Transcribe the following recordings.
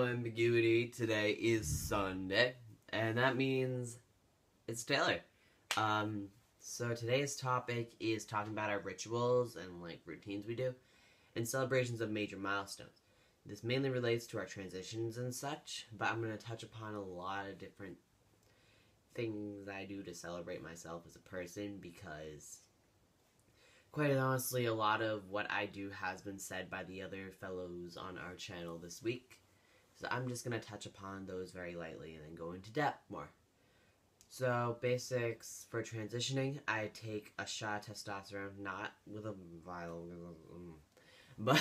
ambiguity. Today is Sunday, and that means it's Taylor. So today's topic is talking about our rituals and routines we do, and celebrations of major milestones. This mainly relates to our transitions and such, but I'm going to touch upon a lot of different things I do to celebrate myself as a person, because quite honestly, a lot of what I do has been said by the other fellows on our channel this week. So I'm just going to touch upon those very lightly and then go into depth more. So, basics for transitioning: I take a shot of testosterone, not with a vial, but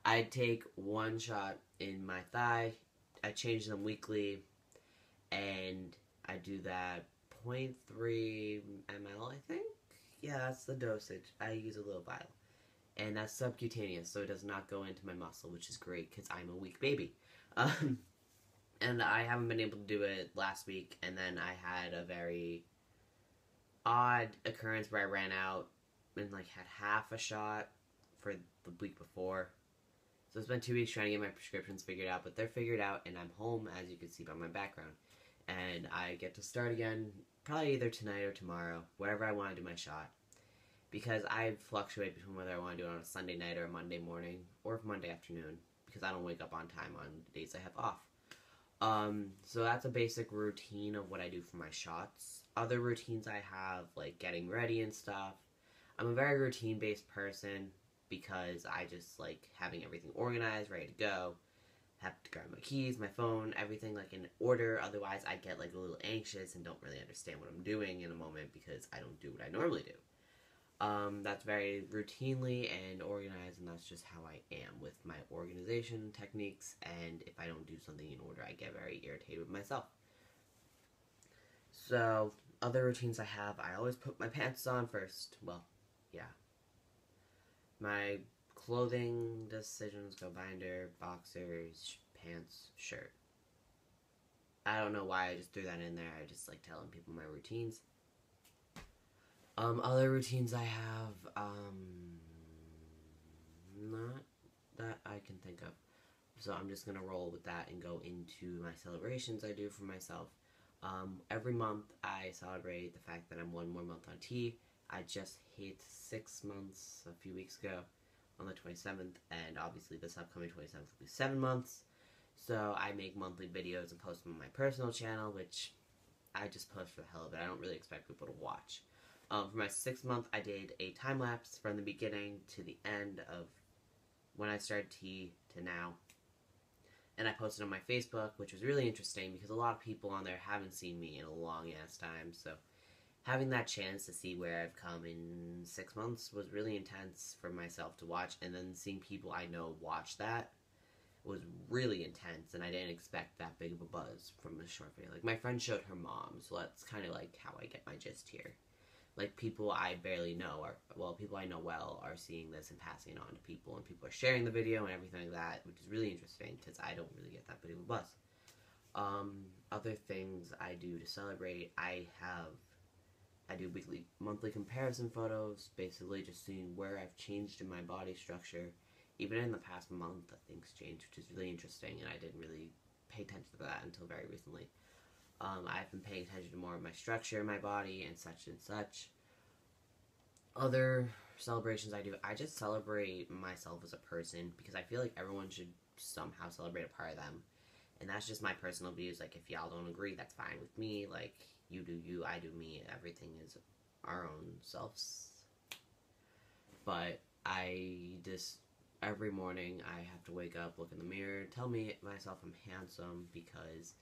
I take one shot in my thigh. I change them weekly, and I do that 0.3 ml, I think? Yeah, that's the dosage. I use a little vial. And that's subcutaneous, so it does not go into my muscle, which is great because I'm a weak baby. And I haven't been able to do it last week, and then I had a very odd occurrence where I ran out and had half a shot for the week before. So it's been 2 weeks trying to get my prescriptions figured out, but they're figured out, and I'm home, as you can see by my background. And I get to start again probably either tonight or tomorrow, wherever I want to do my shot. Because I fluctuate between whether I want to do it on a Sunday night or a Monday morning, or Monday afternoon, because I don't wake up on time on days I have off. So that's a basic routine of what I do for my shots. Other routines I have, like getting ready and stuff. I'm a very routine-based person because I just like having everything organized, ready to go. Have to grab my keys, my phone, everything in order. Otherwise, I get a little anxious and don't really understand what I'm doing in a moment because I don't do what I normally do. That's very routinely and organized, and that's just how I am with my organization techniques. And if I don't do something in order, I get very irritated with myself. So, other routines I have: I always put my pants on first. Well, yeah. My clothing decisions go binder, boxers, pants, shirt. I don't know why I just threw that in there. I just like telling people my routines. Other routines I have, not that I can think of. So I'm just gonna roll with that and go into my celebrations I do for myself. Every month I celebrate the fact that I'm one more month on T. I just hit 6 months a few weeks ago on the 27th, and obviously this upcoming 27th will be 7 months. So I make monthly videos and post them on my personal channel, which I just post for the hell of it. I don't really expect people to watch. For my 6th month, I did a time-lapse from the beginning to the end of when I started T to now. And I posted on my Facebook, which was really interesting because a lot of people on there haven't seen me in a long-ass time. So having that chance to see where I've come in 6 months was really intense for myself to watch. And then seeing people I know watch that was really intense, and I didn't expect that big of a buzz from a short video. My friend showed her mom, so that's kind of how I get my gist here. People I barely know, people I know well are seeing this and passing it on to people, and people are sharing the video and everything like that, which is really interesting because I don't really get that big of a buzz. Other things I do to celebrate: I do monthly comparison photos, basically just seeing where I've changed in my body structure. Even in the past month, things changed, which is really interesting, and I didn't really pay attention to that until very recently. I've been paying attention to more of my structure in my body and such and such. Other celebrations I do: I just celebrate myself as a person because I feel like everyone should somehow celebrate a part of them. And that's just my personal views. If y'all don't agree, that's fine with me. You do you, I do me. Everything is our own selves. But every morning I have to wake up, look in the mirror, tell myself I'm handsome, because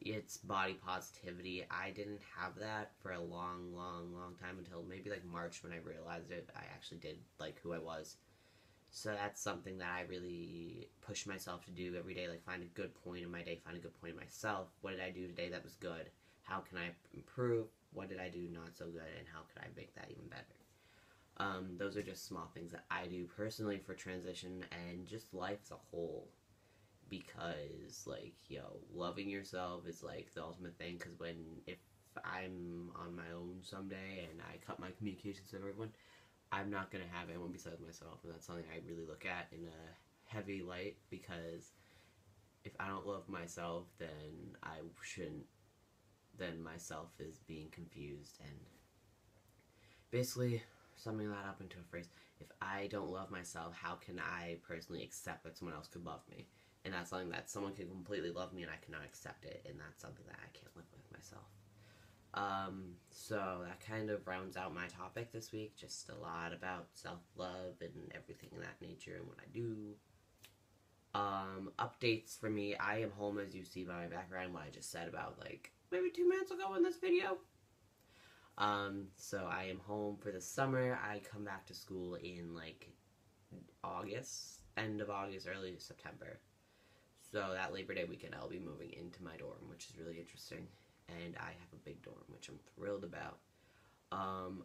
it's body positivity. I didn't have that for a long time until maybe March, when I realized it. I actually did like who I was. So that's something that I really push myself to do every day. Find a good point in my day, find a good point in myself. What did I do today that was good? How can I improve? What did I do not so good? And how could I make that even better? Those are just small things that I do personally for transition and just life as a whole. Because, loving yourself is, the ultimate thing. Because if I'm on my own someday and I cut my communications with everyone, I'm not going to have anyone besides myself. And that's something I really look at in a heavy light, because if I don't love myself, then I shouldn't, then myself is being confused, and basically summing that up into a phrase, if I don't love myself, how can I personally accept that someone else could love me? And that's something that someone can completely love me and I cannot accept it, and that's something that I can't live with myself. So that kind of rounds out my topic this week, just a lot about self-love and everything in that nature and what I do. Updates for me, I am home, as you see by my background, what I just said about, like, maybe 2 minutes ago in this video. So I am home for the summer. I come back to school in, like, August, end of August, early September. So that Labor Day weekend, I'll be moving into my dorm, which is really interesting. And I have a big dorm, which I'm thrilled about.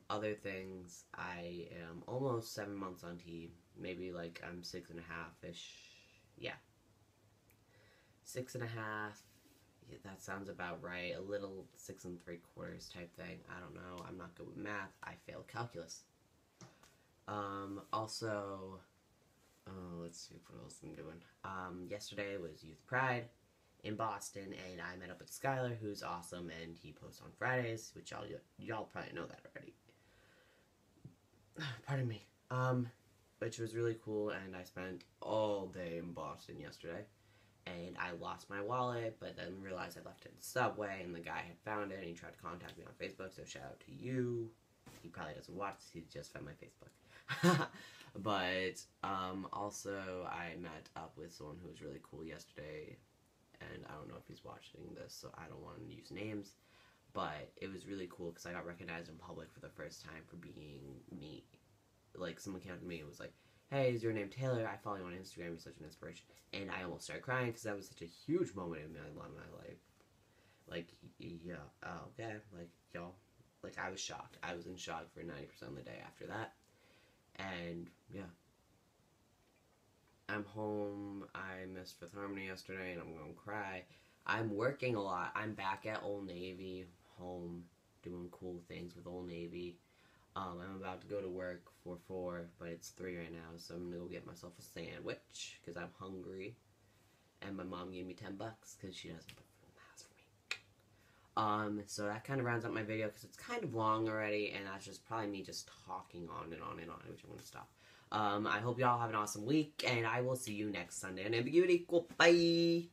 Other things, I am almost 7 months on T. Maybe, like, I'm 6.5-ish. Yeah. 6.5. Yeah, that sounds about right. A little 6 3/4 type thing. I don't know. I'm not good with math. I failed calculus. Also, let's see what else I'm doing. Yesterday was Youth Pride in Boston, and I met up with Skylar, who's awesome, and he posts on Fridays, which y'all probably know that already. Pardon me. Which was really cool, and I spent all day in Boston yesterday. And I lost my wallet, but then realized I left it in the subway, and the guy had found it, and he tried to contact me on Facebook, so shout out to you. He probably doesn't watch this, he just found my Facebook. But, also, I met up with someone who was really cool yesterday, and I don't know if he's watching this, so I don't want to use names, but it was really cool, because I got recognized in public for the first time for being me. Like, someone came up to me and was like, hey, is your name Taylor? I follow you on Instagram, you're such an inspiration. And I almost started crying because that was such a huge moment in my life. Like, yeah, okay, like, y'all, like, I was shocked. I was in shock for 90% of the day after that. And, yeah. I'm home. I missed Fifth Harmony yesterday, and I'm going to cry. I'm working a lot. I'm back at Old Navy, home, doing cool things with Old Navy. I'm about to go to work for 4, but it's 3 right now, so I'm gonna go get myself a sandwich, because I'm hungry. And my mom gave me $10, because she doesn't put food in the house for me. So that kind of rounds up my video, because it's kind of long already, and that's just probably me just talking on and on and on, which I'm gonna stop. I hope y'all have an awesome week, and I will see you next Sunday on Ambiguity. Cool, bye!